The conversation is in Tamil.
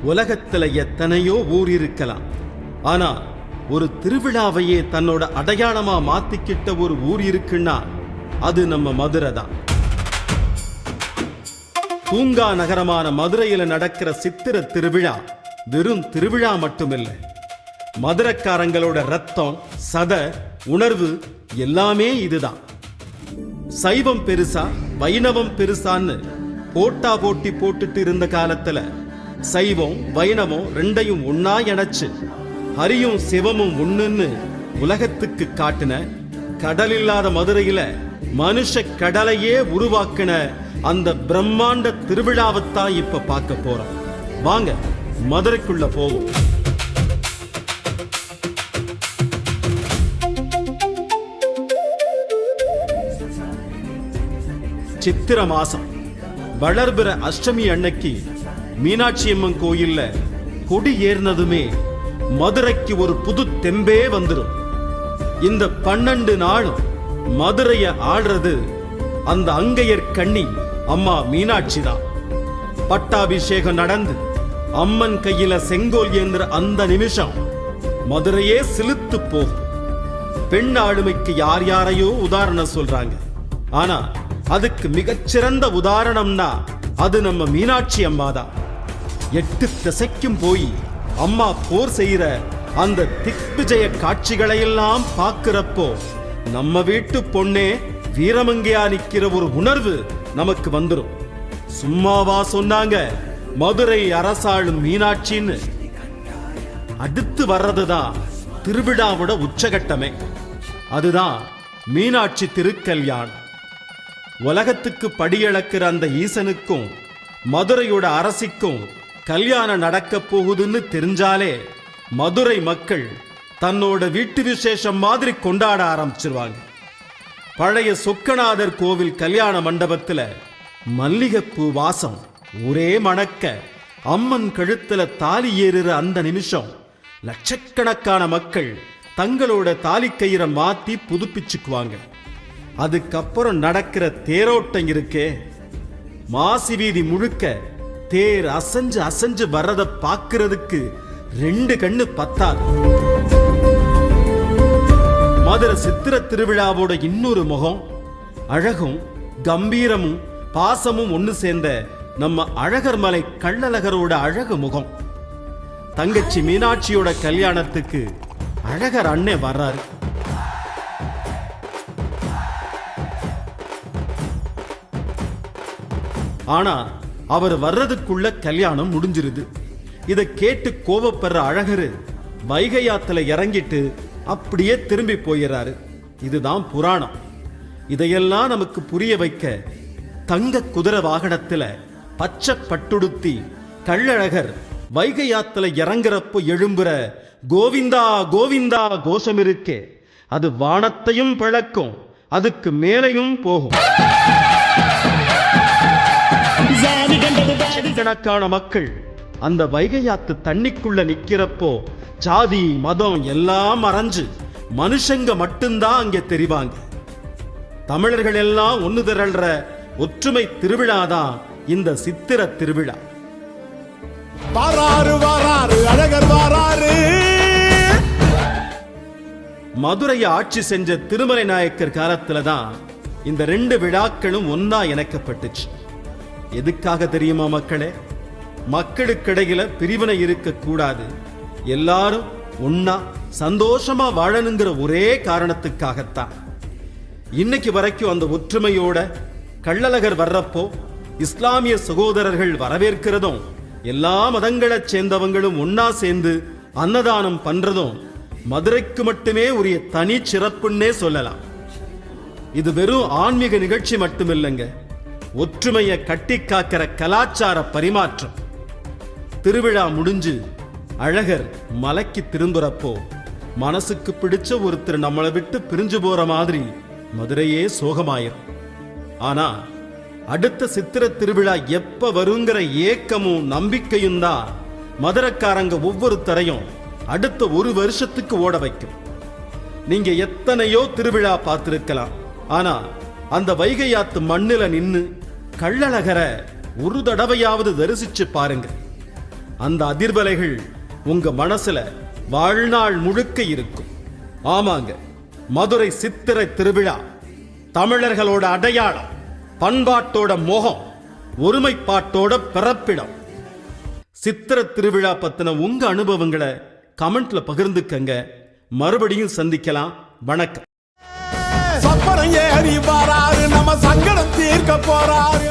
உலகத்துல எத்தனையோ ஊர் இருக்கலாம், ஆனா ஒரு திருவிழாவையே தன்னோட அடையாளமா மாத்திக்கிட்ட ஒரு ஊர் இருக்குன்னா அது நம்ம மதுரை தான். பூங்கா நகரமான மதுரையில நடக்கிற சித்திர திருவிழா வெறும் திருவிழா மட்டுமில்லை, மதுரைக்காரங்களோட ரத்தம், சத, உணர்வு எல்லாமே இதுதான். சைவம் பெருசா வைணவம் பெருசான்னு போட்டா போட்டி போட்டுட்டு இருந்த காலத்துல சைவம் வைணவம் ரெண்டையும் ஒன்னா இணைச்சு ஹரியும் சிவமும் ஒண்ணுன்னு உலகத்துக்கு காட்டின, கடல் இல்லாத மதுரையில மனுஷ கடலையே உருவாக்கின அந்த பிரம்மாண்ட திருவிழாவைத்தான் இப்ப பார்க்க போறோம். வாங்க மதுரைக்குள்ள போவோம். சித்திர மாசம் வளர்பிற அஷ்டமி அன்னைக்கு மீனாட்சி அம்மன் கோயில்ல கொடி ஏறினதுமே மதுரைக்கு ஒரு புது தெம்பே வந்துடும். இந்த 12 நாளும் மதுரைய ஆடுறது அந்த அங்கையர் கண்ணி அம்மா மீனாட்சி தான். பட்டாபிஷேகம் நடந்து அம்மன் கையில செங்கோல் ஏந்திர அந்த நிமிஷம் மதுரையே சிலுத்து போகும். பெண் ஆளுமைக்கு யார் யாரையோ உதாரணம் சொல்றாங்க, ஆனா அதுக்கு மிகச்சிறந்த உதாரணம்னா அது நம்ம மீனாட்சி அம்மா தான். 8 திசைக்கும் போய் அம்மா போர் செய்யற அந்த திக்விஜய காட்சிகளையெல்லாம் பார்க்கிறப்போ நம்ம வீட்டு பொண்ணே வீரமங்கையா நிக்கிற ஒரு உணர்வு நமக்கு வந்துடும். சும்மாவா சொன்னாங்க மதுரை அரசாளும் மீனாட்சின்னு? அடுத்து வர்றதுதான் திருவிழாவோட உச்சகட்டமே, அதுதான் மீனாட்சி திருக்கல்யாணம். உலகத்துக்கு படியளக்கிற அந்த ஈசனுக்கும் மதுரையோட அரசிக்கும் கல்யாணம் நடக்க போகுதுன்னு தெரிஞ்சாலே மதுரை மக்கள் தன்னோட வீட்டு விசேஷம் மாதிரி கொண்டாட ஆரம்பிச்சிருவாங்க. பழைய சொக்கநாதர் கோவில் கல்யாண மண்டபத்துல மல்லிகைப்பூ வாசம் ஒரே மணக்க அம்மன் கழுத்துல தாலி ஏறுற அந்த நிமிஷம் லட்சக்கணக்கான மக்கள் தங்களோட தாலி கயிறை மாத்தி புதுப்பிச்சுக்குவாங்க. அதுக்கப்புறம் நடக்கிற தேரோட்டம் இருக்கே, மாசி வீதி முழுக்க தேர் அசஞ்சு அசஞ்சு வர்றத பார்க்கிறதுக்கு 2 கண்ணு பத்தாது. மதுரை சித்திர திருவிழாவோட இன்னொரு முகம் அழகும் கம்பீரமும் பாசமும் ஒன்னு சேர்ந்த நம்ம அழகர் மலை கள்ளழகரோட அழகு முகம். தங்கச்சி மீனாட்சியோட கல்யாணத்துக்கு அழகர் அண்ணே வர்றாரு. ஆனா அவர் வர்றதுக்குள்ள கல்யாணம் முடிஞ்சிருது. இதை கேட்டு கோபப்படுற அழகரு வைகையாத்துல இறங்கிட்டு அப்படியே திரும்பி போயிடுறாரு. இதுதான் புராணம். இதையெல்லாம் நமக்கு புரிய வைக்க தங்க குதிரை வாகனத்துல பச்சை பட்டுடுத்தி கள்ளழகர் வைகையாத்துல இறங்குறப்போ எழும்புற கோவிந்தா கோவிந்தா கோஷம் இருக்கே, அது வானத்தையும் பிளக்கும், அதுக்கு மேலையும் போகும். கணக்கான மக்கள் அந்த வைகையாத்து தண்ணிக்குள்ள நிக்கிறப்போ ஜாதி மதம் எல்லாம் மறைஞ்சு மனுஷங்க மட்டும்தான் அங்கே தெரிவாங்க. தமிழர்கள் எல்லாம் ஒன்னு திரள்ற ஒற்றுமை திருவிழாதான் இந்த சித்திர திருவிழா. அழகர் வாராரு. மதுரையை ஆட்சி செஞ்ச திருமலை நாயக்கர் காலத்துலதான் இந்த 2 விழாக்களும் ஒன்னா இணைக்கப்பட்டுச்சு. எதுக்காக தெரியுமா மக்களே? மக்களுக்கிடையில பிரிவினை இருக்க கூடாது, எல்லாரும் ஒன்னா சந்தோஷமா வாழணுங்கிற ஒரே காரணத்துக்காகத்தான். இன்னைக்கு வரைக்கும் அந்த ஒற்றுமையோட கள்ளழகர் வர்றப்போ இஸ்லாமிய சகோதரர்கள் வரவேற்கிறதும், எல்லா மதங்களை சேர்ந்தவங்களும் ஒன்னா சேர்ந்து அன்னதானம் பண்றதும் மதுரைக்கு மட்டுமே உரிய தனி சிறப்புன்னே சொல்லலாம். இது வெறும் ஆன்மீக நிகழ்ச்சி மட்டுமில்லைங்க, ஒற்றுமையை கட்டி காக்கிற கலாச்சார பரிமாற்றம். திருவிழா முடிஞ்சு அழகர் மலைக்கு திரும்புறப்போ மனசுக்கு பிடிச்ச ஒருத்தர் நம்மளை விட்டு பிரிஞ்சு போற மாதிரி மதுரையே சோகமாயிரும். ஆனா அடுத்த சித்திர திருவிழா எப்ப வருங்கிற ஏக்கமும் நம்பிக்கையும் தான் மதுரைக்காரங்க ஒவ்வொருத்தரையும் அடுத்த 1 வருஷத்துக்கு ஓட வைக்கும். நீங்க எத்தனையோ திருவிழா பார்த்திருக்கலாம், ஆனா அந்த வைகையாத்து மண்ணில நின்னு கள்ளழகரை ஒரு தடவையாவது தரிசிச்சு பாருங்க. அந்த அதிர்வலைகள் உங்க மனசுல வாழ்நாள் முழுக்க இருக்கும். ஆமாங்க, மதுரை சித்திரை திருவிழா தமிழர்களோட அடையாளம், பண்பாட்டோட முகம், ஒருமைப்பாட்டோட பிறப்பிடம். சித்திரை திருவிழா பத்தின உங்க அனுபவங்களை கமெண்ட்ல பகிர்ந்துக்கங்க. மறுபடியும் சந்திக்கலாம். வணக்கம். சப்பரம் ஏறி வராரு, நம்ம சங்கடம் தீர்க்க போறாரு.